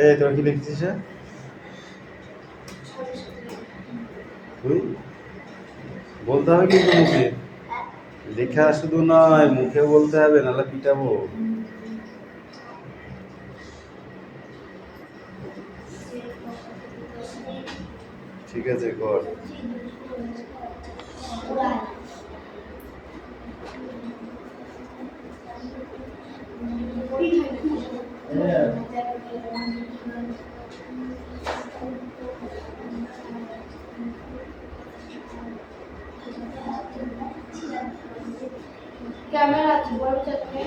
এই তোর কি লিখছিস? তুই বলতে হবে কিন্তু মুখে, লেখা শুধু নয়, মুখে বলতে হবে, নাহলে পিটাবো। ঠিক আছে, কর। ক্যামেরা আছে বড় চাচ্ছে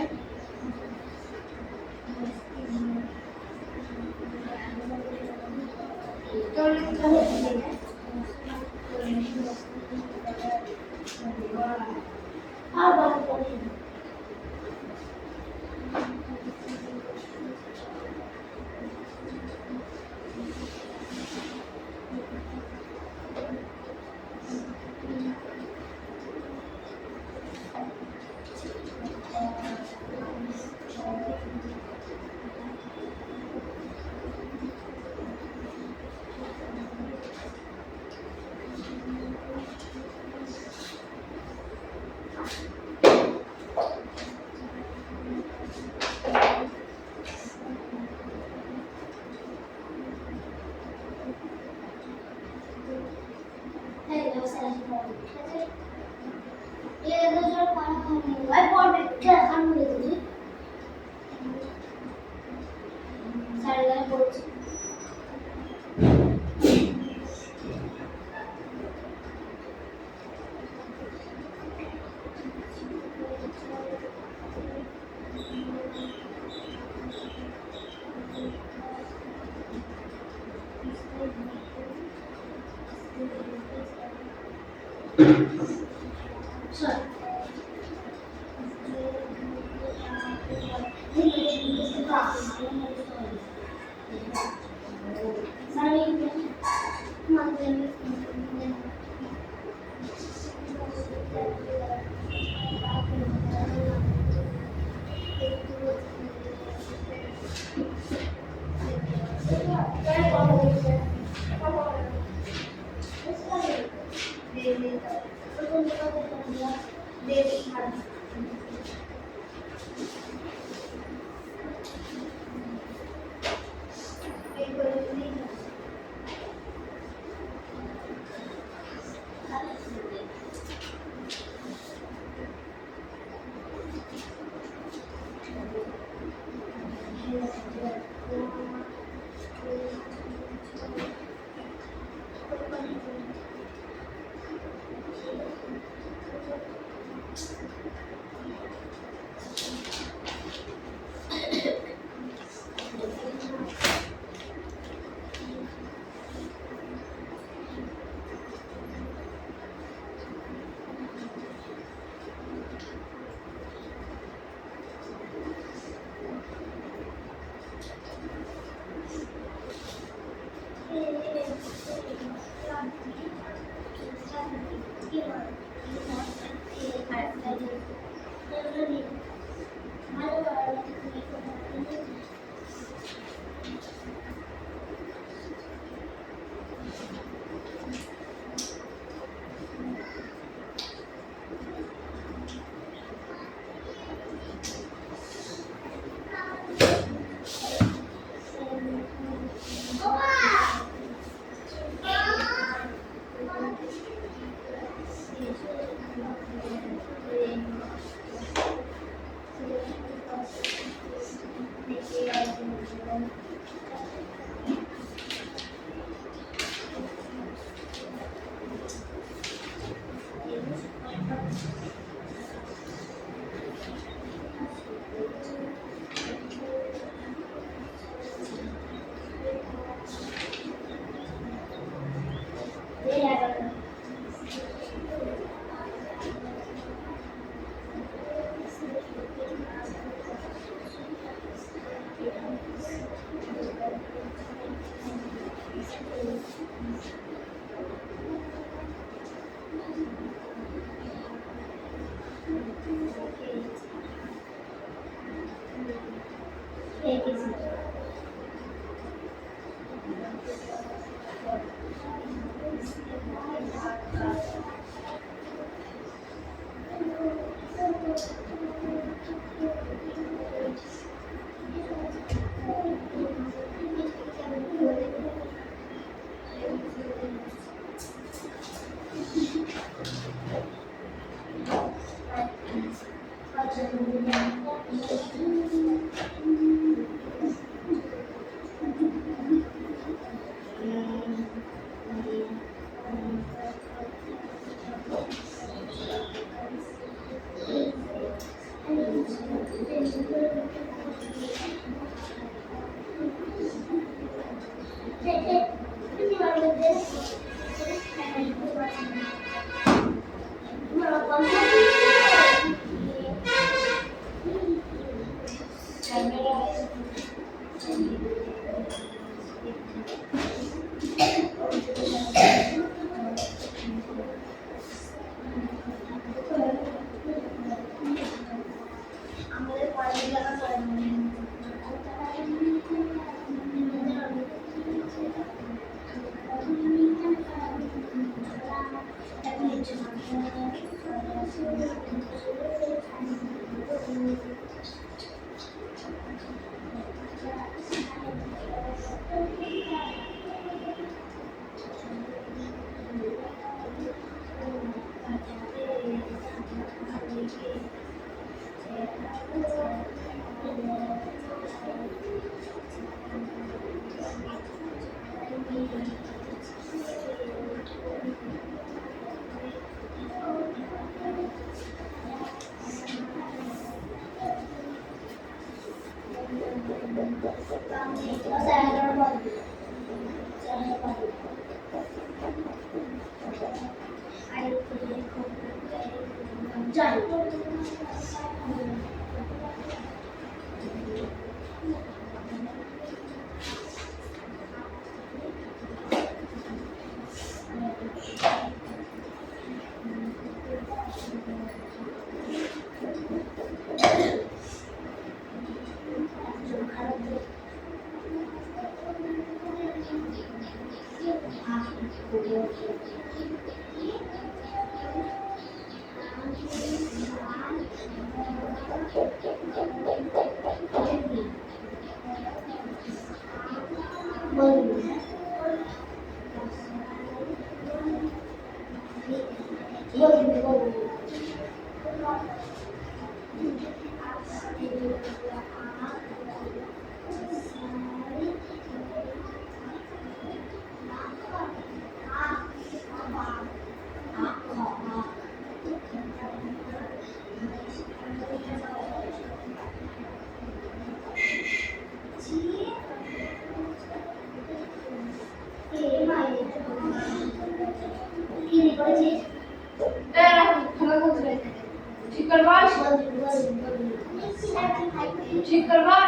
ठीक करवा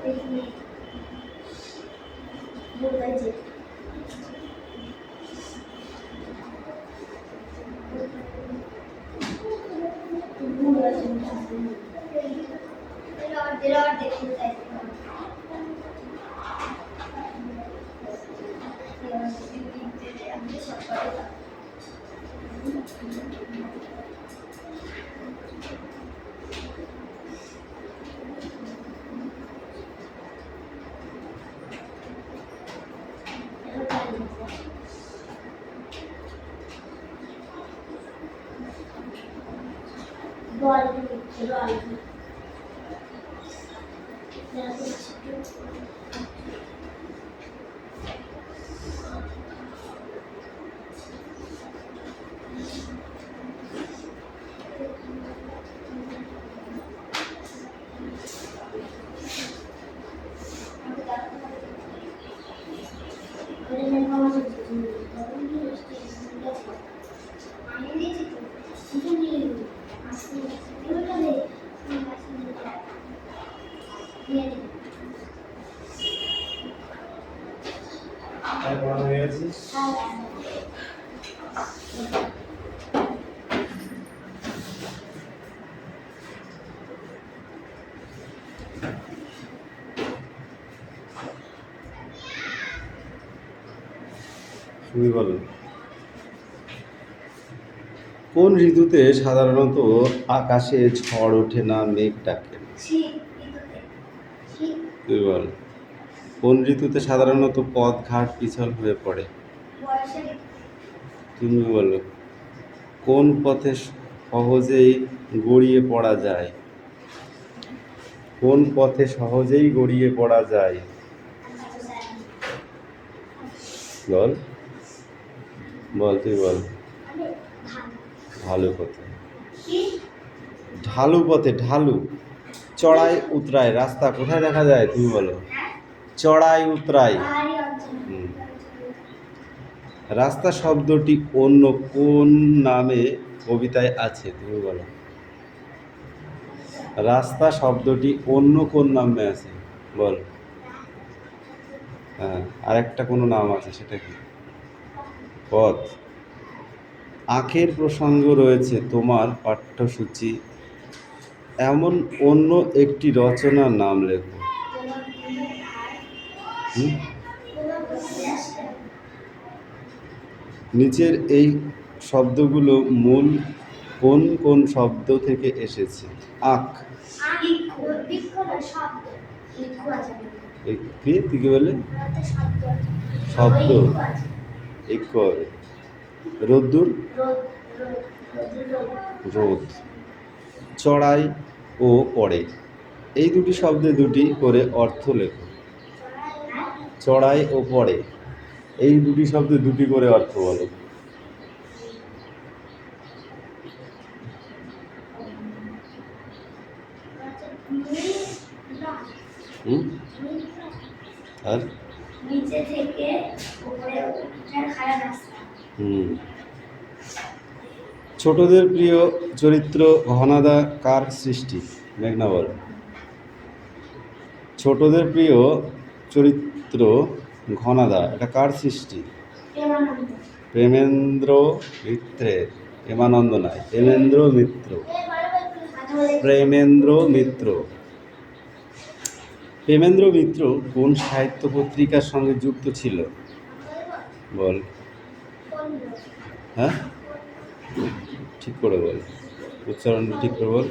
দেখিনি বলতে বল বল পড়ানো হয়ে গেছে। তুমি বলো, কোন ঋতুতে সাধারণত আকাশে ঝড় ওঠে না, মেঘ ডাকে? তুমি বল, কোন ঋতুতে সাধারণত পথ ঘাট পিছল হয়ে পড়ে? তুমি বলো, কোন পথে সহজেই গড়িয়ে পড়া যায়? কোন পথে সহজেই গড়িয়ে পড়া যায়? বল বল, তুই বল। ঢালু পথে। ঢালু পথে, ঢালু। চড়াই উতরাই রাস্তা কোথায় দেখা যায়? তুমি বলো। চড়াই উতরাই। রাস্তা শব্দটি অন্য কোন নামে কবিতায় আছে? তুমি বলো। রাস্তা শব্দটি অন্য কোন নামে আছে? বল। হ্যাঁ, আরেকটা কোনো নাম আছে, সেটা কি? পথ। আখের প্রসঙ্গ রয়েছে তোমার পাঠ্যসূচি, এমন অন্য একটি রচনার নাম লেখো। নিচের এই শব্দগুলো মূল কোন কোন শব্দ থেকে এসেছে? আখ। কি বলে? শব্দ। রোদ্দুর, রোদ। চড়াই ও পড়ে, এই দুটি শব্দে দুটি করে অর্থ লেখো। চড়াই ও পড়ে, এই দুটি শব্দে দুটি করে অর্থ বলো। আর নিচে থেকে উপরে ওঠার রাস্তা। ছোটদের প্রিয় চরিত্র ঘনাদা কার সৃষ্টি? মেঘনা বল। ছোটদের প্রিয় চরিত্র ঘনাদা, এটা কার সৃষ্টি? প্রেমেন্দ্র মিত্রের। প্রেমানন্দ নয়, প্রেমেন্দ্র মিত্র। প্রেমেন্দ্র মিত্র। প্রেমেন্দ্র মিত্র কোন সাহিত্য পত্রিকার সঙ্গে যুক্ত ছিল? বল। হ্যাঁ, ঠিক করে বল, উচ্চারণটা ঠিক করে বল,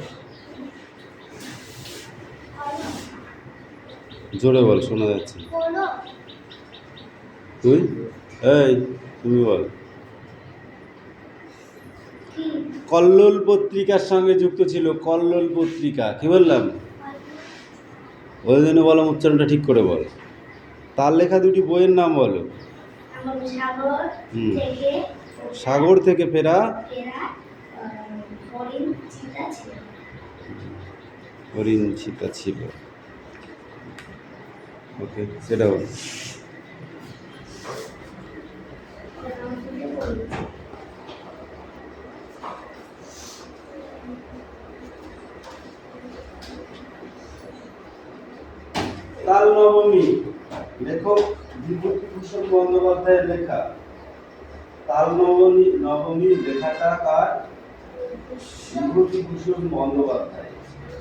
জোরে বল, শোনা যাচ্ছে। তুই তুমি বল। কল্লোল পত্রিকার সঙ্গে যুক্ত ছিল। কল্লোল পত্রিকা, কি বললাম? ওই জন্য বলো, উচ্চারণটা ঠিক করে বল। তার লেখা দুটি বইয়ের নাম বলো। সাগর থেকে ফেরা, হরিণ চিতা ছিল। ওকে, সেটা বল। তাল নবমী লেখক বিভূতিভূষণ বন্দ্যোপাধ্যায়ের লেখা। তাল নবমী নবমী লেখাটা কার? বিভূতিভূষণ বন্দ্যোপাধ্যায়।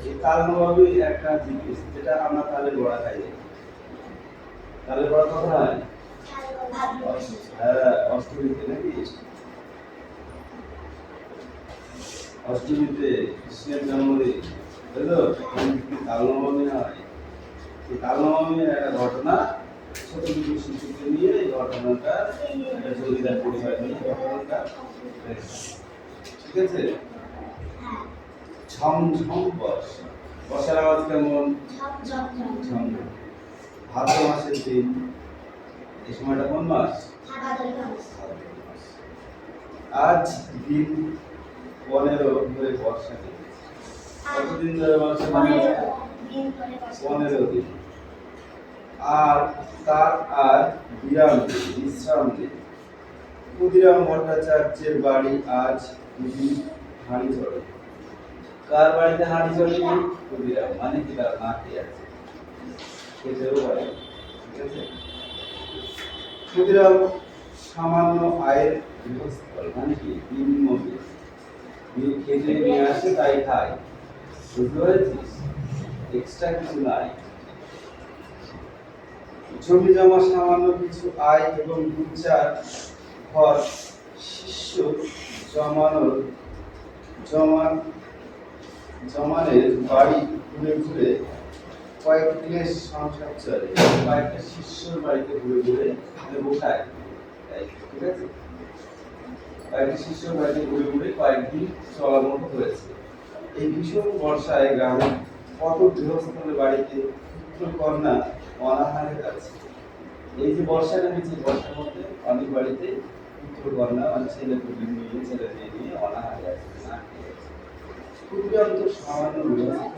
এই তাল নবমী একটা জিনিস যেটা আমরা তালে বড়া খাই। তালে বড়া কথা হয় হ্যাঁ অষ্টমীতে নাকি? অষ্টমীতে কৃষ্ণের জন্মদিন বুঝলো, তাল নবমী হয়। এই তাল নবমীর একটা ঘটনা, ছোট দুটো শিশুকে নিয়ে এই ঘটনাটা একটা জমিদার পরিবার নিয়ে ঘটনাটা লেখা। ঠিক আছে? ঝমঝম বর্ষা, বর্ষার আওয়াজ কেমন? ঝমঝম। ভাদ্র মাসের দিন, এই সময়টা কোন মাস? ভাদ্র মাস। আজ দিন 15 ধরে বর্ষা নেমেছে। কতদিন ধরে বর্ষা নেমেছে? 15 দিন। আর তার আর বিরাম নেই, বিশ্রাম নেই। ক্ষুদিরাম ভট্টাচার্যের বাড়ি আজ হাঁড়ি চড়ে। কার বাড়িতে হাঁড়ি চড়ে? ক্ষুদিরাম, মানে কি তার না খেয়ে আছে, খেতেও পারে। ঠিক আছে? ক্ষুদিরাম সামান্য আয়ের গৃহস্থল, মানে কি দিনমজুর, খেতে নিয়ে আসে তাই খায়। বুঝতে পেরেছিস? এক্সট্রা কিছু নাই। জমি জমা সামান্য কিছু আয় এবং দু চার ঘর শিষ্য জমানের বাড়ি ঘুরে ঘুরে কয়েক ক্লেশ সংসার চলে। কয়েকটা শিষ্যর বাড়িতে ঘুরে ঘুরে বোঝায়। ঠিক আছে? কয়েকটা শিষ্যর বাড়িতে ঘুরে ঘুরে কয়েকদিন চলার মতো হয়েছে। এই ভীষণ বর্ষায় গ্রামে কত গৃহস্থলের বাড়িতে পুত্র কন্যা অনাহারে আছে। এই যে বর্ষা নেমেছে, বর্ষার মধ্যে অনেক বাড়িতে পুত্র কন্যা মানে ছেলে মেয়ে নিয়ে অনাহারে আছে, না খেয়ে আছে। ক্ষুদিরাম তো সামান্য গৃহস্থ,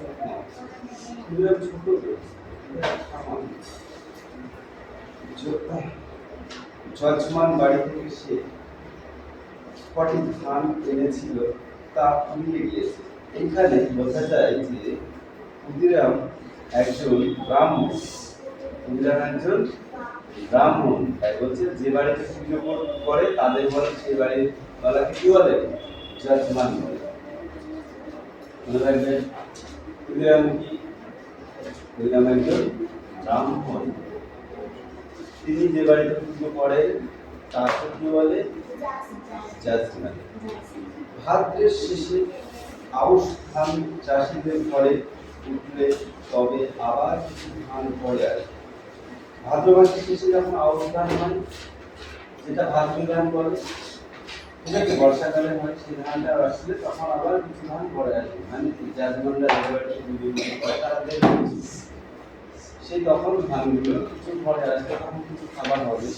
ক্ষুদিরাম ছোট সামান্য যজমান বাড়ি থেকে সে কটি ধান এনেছিল তা ফুরিয়ে গিয়েছে। এখানে বোঝা যায় যে ক্ষুদিরাম একজন ব্রাহ্মণ। ক্ষুদিরাম একজন ব্রাহ্মণ। তাই বলছে যে বাড়িতে পুজো করে তাদের বলে সেই বাড়ির বলাকে কি বলে? যজমান বলে। মনে রাখবেন, ক্ষুদিরাম কি? ক্ষুদিরাম একজন ব্রাহ্মণ। তিনি যে বাড়িতে পুজো করে তাকে কি বলে? যজমান। ভাদ্রের শেষে আউশ ধান চাষিদের ঘরে উঠলে তবে আবার কিছু ধান পড়ে আসে। ভাদ্র মাসের শেষে যখন আউশ ধান হয়, যেটা ভাদ্র ধান বলে, ঠিক আছে, বর্ষাকালে হয়, সেই ধানটা আসলে তখন আবার কিছু ধান পড়ে আসবে। মানে যজমানরা যে বাড়িতে পুজো করে তারা দেখবে সেই তখন ধানগুলো কিছু পরে আসবে, তখন কিছু খাবার হবে,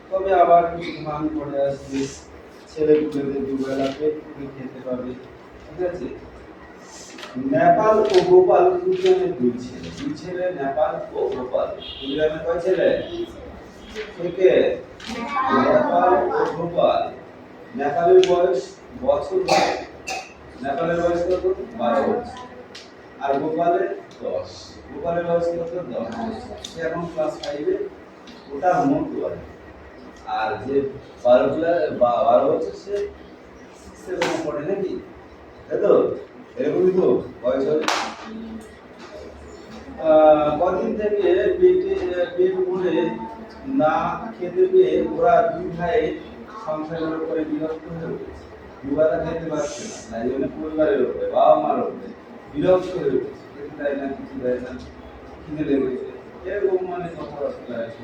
তবে আবার কিছু ধান পরে আসবে, ছেলে পুলেদের দুবেলা পেট পুড়ে খেতে পাবে। ঠিক আছে? নেপাল ও গোপাল ক্ষুদিরামের দুই ছেলে নেপাল ও গোপাল। ক্ষুদিরামের কয় ছেলে? থেকে নেপাল ও গোপাল। নেপালের বয়স বছর 12। নেপালের বয়স কত? 12 বছর। আর গোপালের 10। গোপালের বয়স কত? 10 বছর। সে এখন ক্লাস 5 এ, ওটার মতো আর। আর যে 12 বছর সে 7 এ পড়ে নাকি? তাই তো? এরকমই তো বয়স হবে। কদিন থেকে পেট ভরে না খেতে পেয়ে ওরা দুই ভাই সংসারের উপরে বিরক্ত হয়ে উঠেছে। দুবেলা খেতে পারছে না, তাই জন্য পরিবারের উপরে, বাবা মার উপরে বিরক্ত হয়ে উঠেছে। খেতে দেয় না, কিছু দেয় না, খিদে লেগেছে, এরকম মানে কথাবার্তা আছে।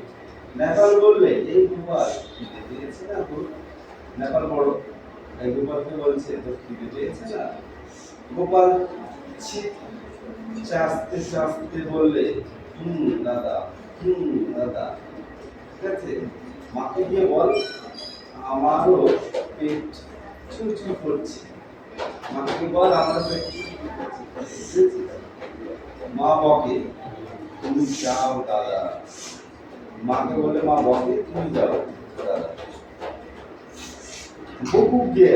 নেপাল বললে, এই গোপাল খিদে পেয়েছে না তোর? নেপাল বড়, এই গোপালকে বলছে তোর খিদে পেয়েছে না? গোপাল চাস্তে চাস্তে বললে, দাদা, দাদা। ঠিক আছে? মাকে গিয়ে বল আমারও পেট চুরচুর করছে। মাকে বল আমার পেট চুরচুর করছে। মা বকে, তুমি যাও দাদা। মাকে বলে মা বকে, তুমি যাও দাদা। বকু গিয়ে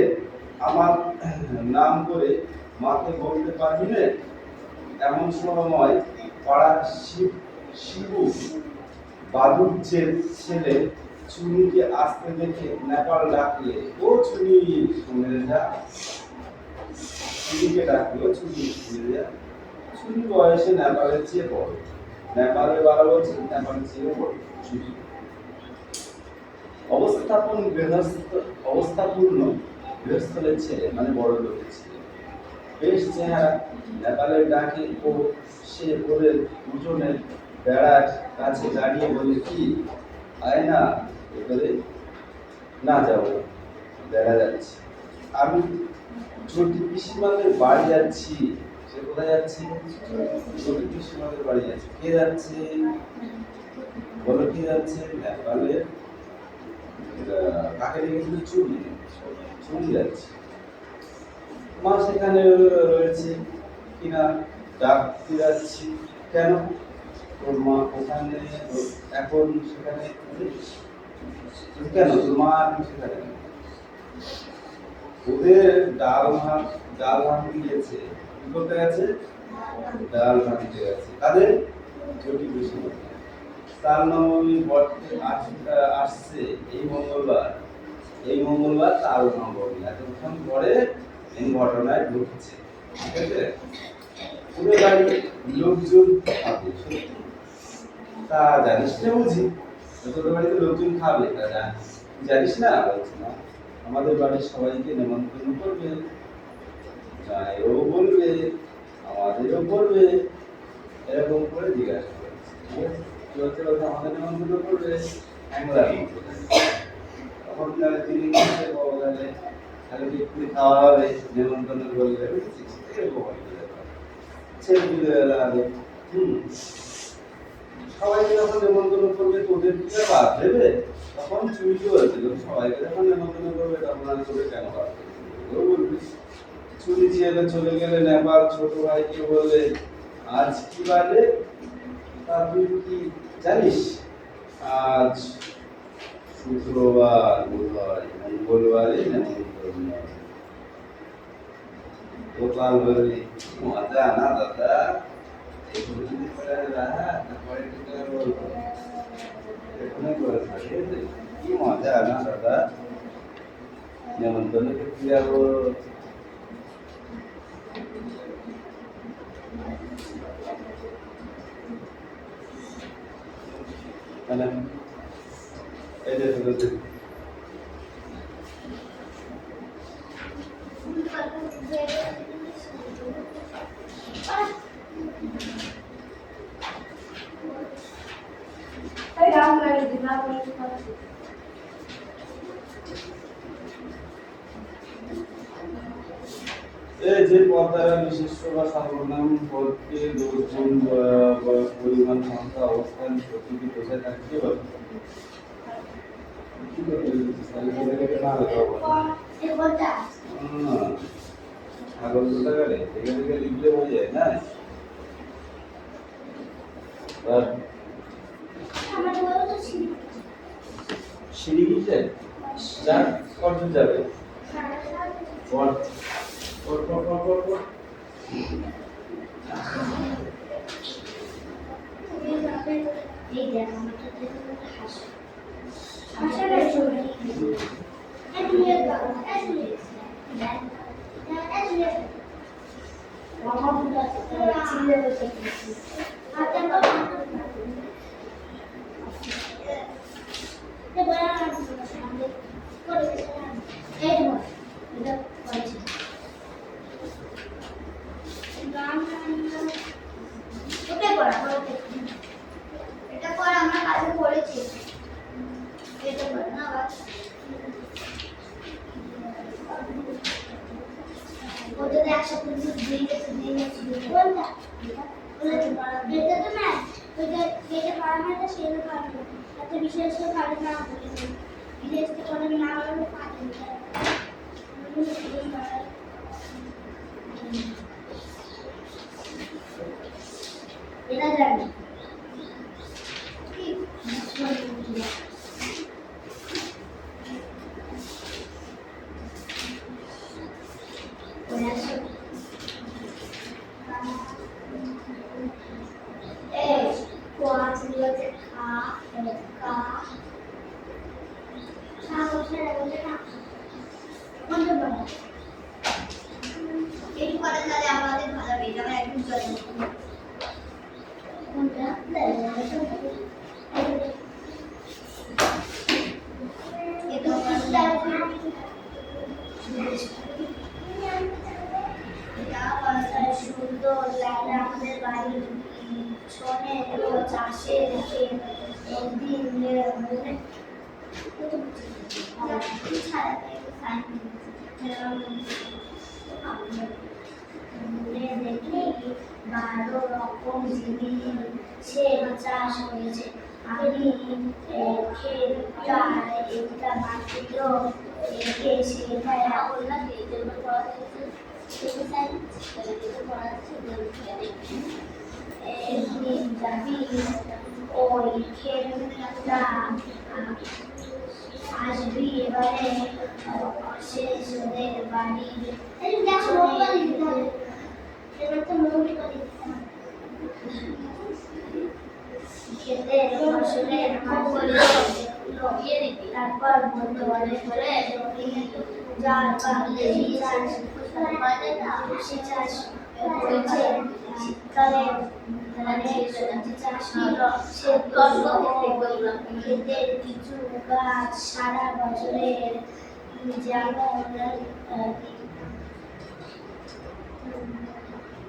আমার নাম করে মাকে বলতে পারবি না? এমন সময় পাড়ার শিবু বালুজ্যের ছেলে চুনিকে আসতে দেখে নেপাল ডাকলে, ও চুনি শুনে যা। চুনিকে ডাকলো, চুনি শুনে যা। চুনি বয়সে নেপালের চেয়ে বড়, নেপালের 12 বছর, নেপালের চেয়ে বড় চুনি। অবস্থাপূর্ণ গৃহস্থলের ছেলে, মানে বড় লোকের ছেলে, বেশ চেহারা। নেপালের ডাকে ও সে ওদের উঠোনের বেড়ার কাছে দাঁড়িয়ে বলে, কি আয় না ভেতরে, না যাবো, বেড়া যাচ্ছে। আমি ছোটি পিসিমাদের বাড়ি যাচ্ছি। সে কোথায় যাচ্ছে? ছোটি পিসিমাদের বাড়ি যাচ্ছে। কে যাচ্ছে বলো, কে যাচ্ছে? নেপালের কাকে ডেকেছিল? চুনি। চুনি যাচ্ছে। মা সেখানে রয়েছে কিনা ডাকতে যাচ্ছি। কেন? তোর মা ওখানে এখন সেখানে কেন? তোর মা এখন সেখানে ওদের ডাল ভাঙতে গিয়েছে। কি করতে গেছে? ডাল ভাঙতে গেছে। কাদের? চটি বেশি। তার নবমী বর্তে আসছে এই মঙ্গলবার তাল নবমী। এতক্ষণ পরে এই ঘটনায় ঘটছে। ঠিক আছে? ওদের বাড়ি লোকজন খাবে, সত্যি তা জানিস না বুঝি? তোদের বাড়িতে লোকজন খাবে, তা জানিস না? বলছি না, আমাদের বাড়ির সবাইকে নেমন্তন্ন করবে, জামাইও বলবে, আমাদেরও বলবে, এরকম করে জিজ্ঞাসা করছে। ঠিক আছে? কি হচ্ছে বলতে, আমাদের নেমন্তন্ন করবে, হ্যাংলার মতো। তখন তাহলে তিনি বলছে, বাবা তাহলে কি একটু খাওয়া হবে, নেমন্তন্ন করলে, বুঝেছিস? এরকম আর কি ব্যাপার। ছেলেপিলেরা আগে সবাইকে যখন নেমন্তন্ন করবে, তোদের কি আর বাদ দেবে? তখন চুরি হয়েছিল, সবাইকে যখন নেমন্তন্ন করবে তখন আর তোদের কেন বাদ দেবে বলবি। চুরি ছেলে চলে গেলে নেপাল ছোট ভাইকে বললে, আজ কি বাজে? তা তুই কি জানিস? আজ শুক্রবার, বোধহয় মঙ্গলবারে নেমন্তন্ন। গোপাল বললি, মজা না দাদা, কি মজা না দাদা, নেমন্তন্ন করতে যাবো। এই যে এই যে পদ্মারা বিশিষ্ট বা সর্বনাম পদকে লোকজন পরিমাণ সংখ্যা অবস্থান প্রকৃতি বোঝায়, তাকে কি বলে? কি করতে বলছিস? তাহলে ছেলেকে না হতে হবে। ছাগল কোথা গেলে দেখে দেখে লিখলে হয়ে যায় না? সিঁড়ি গিয়েছে, যাক কত যাবে? এই দেখ আমার তো হাসি হাসাটা চলে এগুলো দাও এগুলো দেখ এগুলো মামা বুঝা চিল্লে বসে হাতে তো তে বড় না সামনে করে এই তো এটা করেছি গান ওকে পড়া এটা পড়া আমরা কালকে পড়েছি এটা পড়া না বাস ওটা একসাথে দিয়ে কোনটা এটা তো না ওইটা যেটা পারামাটা সেটা পারবে তাতে বিশেষ করে পারে না বলে বিশেষ করে না বলে পারে এটা জানি এই কা সাগর বলতে না বন্ধ করো এই করে তাহলে আমাদের ভালো হবে এটা আমরা একটু জল কোনটা এটা সুন্দর লাগে আমাদের বাড়ির ছনে চাষে রেখে একদিন দেখি 12 রকম জিনিসে চাষ হয়েছে আমি ক্ষেতটা একটা মাটির রেখে সেটাই বললাম এই জন্য পড়া একদিন যাবি ওই ক্ষেতটা আসবি এবারে শেষ ওদের বাড়ির ক্ষেতের ফসলের তারপর বলতে বলে যার চাষ করেছে শীতকালে চাষ সে ক্ষেতের কিছু গাছ সারা বছরের যেমন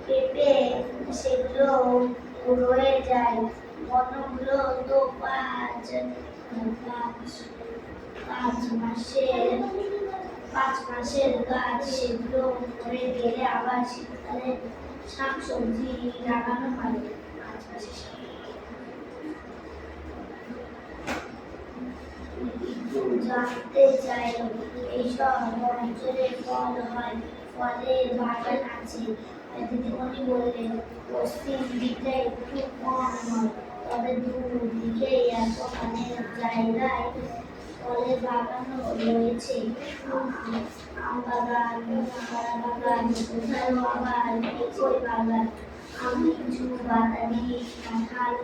পেঁপে সেগুলো রয়ে যায় অন্যগুলো তো পাঁচ মাসের গাছ সেগুলো মরে গেলে আবার শীতকালে শাকসবজি লাগানো হয় 5 মাসের জানতে চাই এইসব অঞ্চলে ফল হয় ফলের বাগান আছে দিদিমণি বললেন পশ্চিম দিকে একটু কম হয় তবে দুদিকে এতখানি জায়গায় ফলের বাগানও রয়েছে আম বাগান কলা বাগান কোথাও আবার একই বাগান কিছু বাদামি কাঁঠাল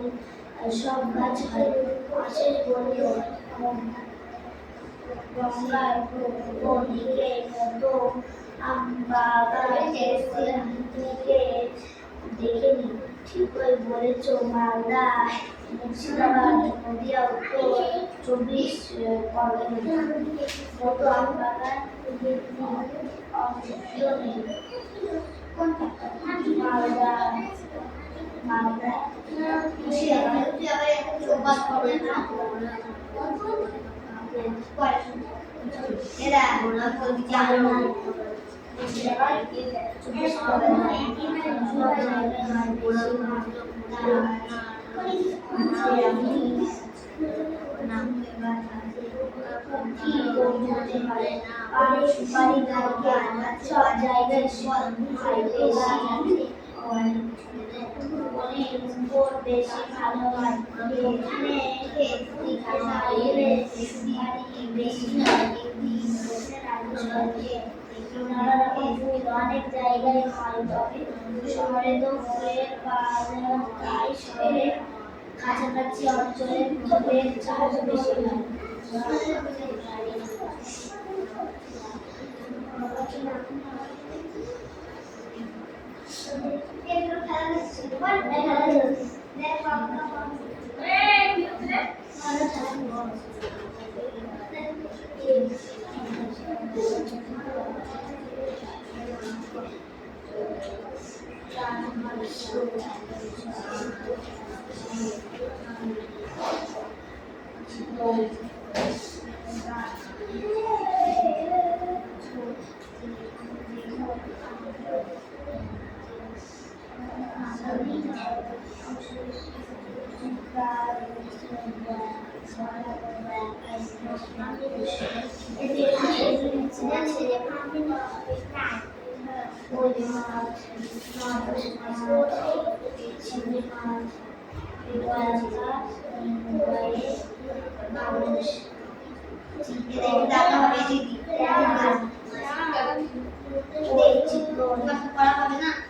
সব গাছ হয় পাশের বলে গঙ্গার দিকে কত আম বাগান দিকে দেখেনি ঠিকই বলেছ মালদা মুর্শিদাবাদ নদিয়া উত্তর 24 পরগনা কত আম বাগান নেই মালদা এরা সুপারি সব জায়গায় বেশি ভালো হয় অনেক জায়গায় হয় তবে শহরে তো ফুলের তাই শহরে কাছাকাছি অঞ্চলে ফুলের চাষ বেশি হয়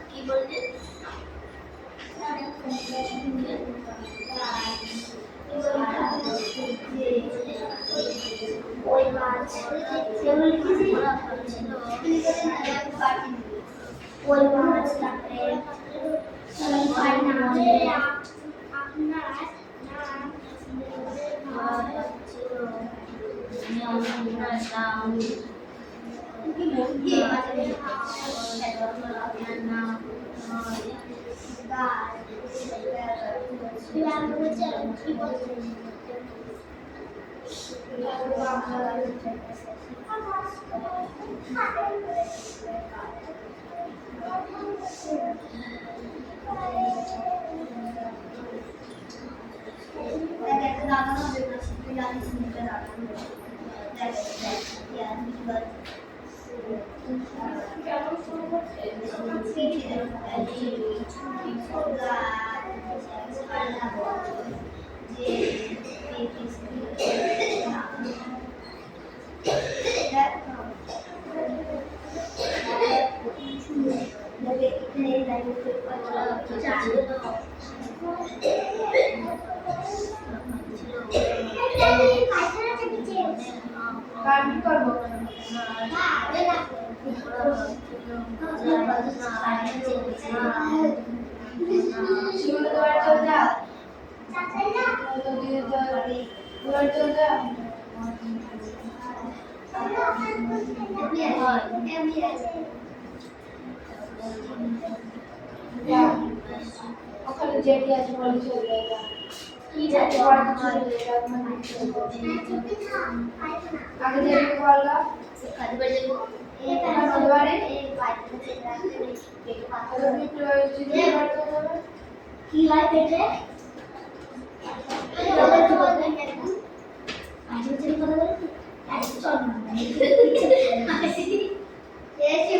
কি বললেন সেগুলো লিখেছি ওই মাছ তারপরে আপনার ওখানে যেটি আছে বলে চলে যাবে কি যেতে পড়া চলে যাবে আগে যেটি বললা কাজে বাড়ি যাবো কি হয় পেটে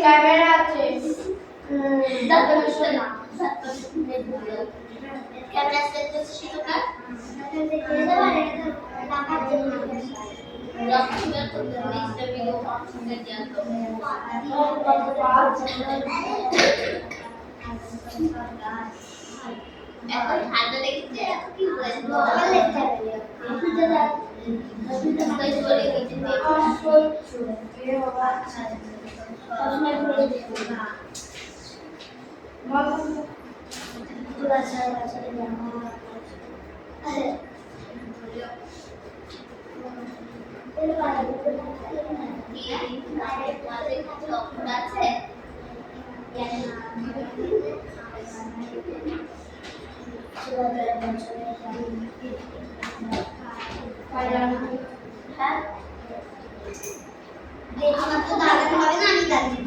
ক্যামেরা আছে এখন ঠান্ডা লেগেছে কি বলবো আমার তো দাঁড়াতে হবে না আমি দাঁড়িয়ে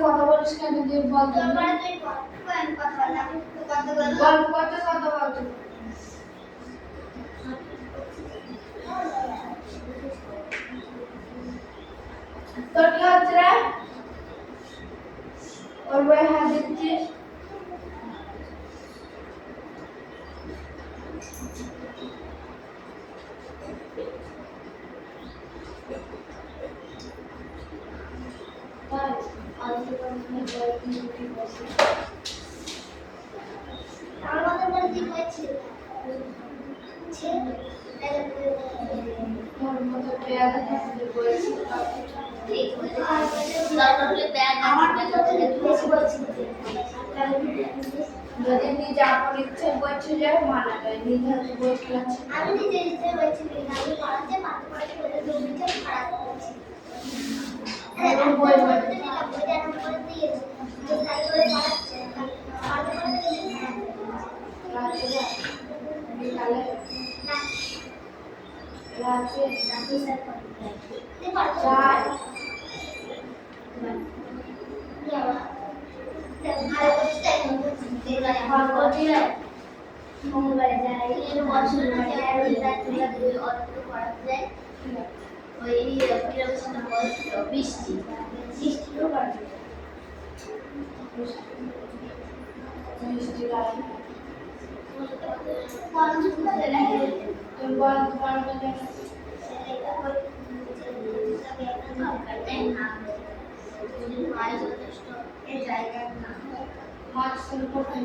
কথা বলিস কেন বল কথা বল তোর কি হচ্ছে রে ওর বই হাত দিচ্ছিস আমার মতো করে দিন হয়েছিল মোর মতো ব্যাগ থাকলে বলেছি ঠিক হয়েছে দরকার হলে ব্যাগ আমার তো বেশি বলছি যদি নিজে আপন ইচ্ছে বলছে যায় মানা যায় নিজে হাতে বলছে আমি নিজে ইচ্ছে বলছি আমি পড়াতে পারতে পারতে ওদের জমিটা খারাপ করেছি আমি বই পড়তে নিলাম বই এখন করে দিয়েছি যে তাই করে পড়াচ্ছে পারতে পারতে বিকালে না রাতে জানি স্যার পড়তে তুই পারতে চাই যাওয়া ভালো করছিস তাই ভালো করছিস মঙ্গলবারে যাই এর বছর মাঝে আর ওই রাত্রে অর্থ করা যায় ওই কিরকম বলছিল বৃষ্টিও বাড়বে মিষ্টি রাতে পঞ্চম করে লাগে তুমি বল তোমার মধ্যে মাছ শুরু করতে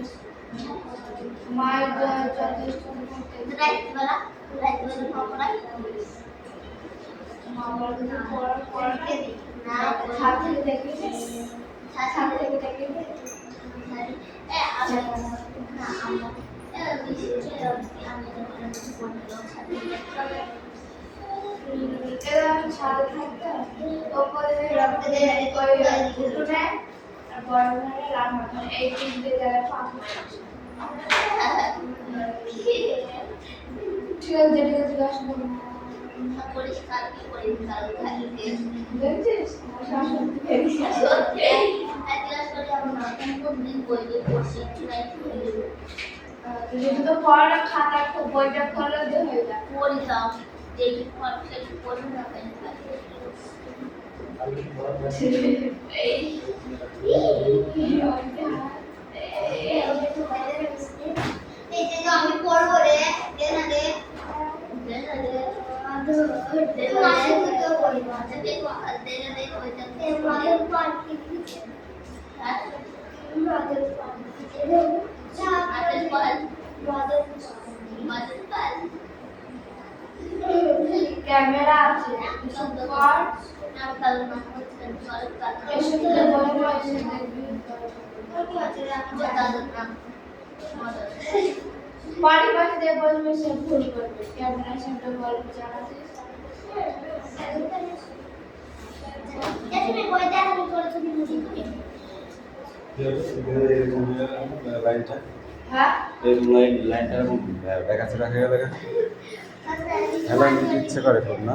মায়ের যথেষ্ট মামার পড়াকে ছাদ থেকে দেখি ছাদ থেকে দেখি এরকম ছাদে থাকতে ওপরে রক্তে দুটো নেয় আর বড় ধরে রান্না করে এই তিনটে জায়গায় পাঁচ ঠিক আছে যেটা জিজ্ঞাসা করবো পরিষ্কার কি পরিষ্কার থাকে দেখছিস আমার শাশুড়ি বেরিয়েছে যদি তো পড়া খাতা খুব বইটা খোলা দিয়ে হয়ে যায় আমি পড়বো রে ক্যামেরা আছে পর এসে তো বলে বসে দেখবি বাড়ি পাশে দিয়ে বলবে সে ভুল করবে ক্যামেরা সামনে বলবে জানাছিস লাইনটা হ্যাঁ এরকম লাইনটা এরকম দেখা রাখা গেলে খেলা নিতে ইচ্ছে করে খুব না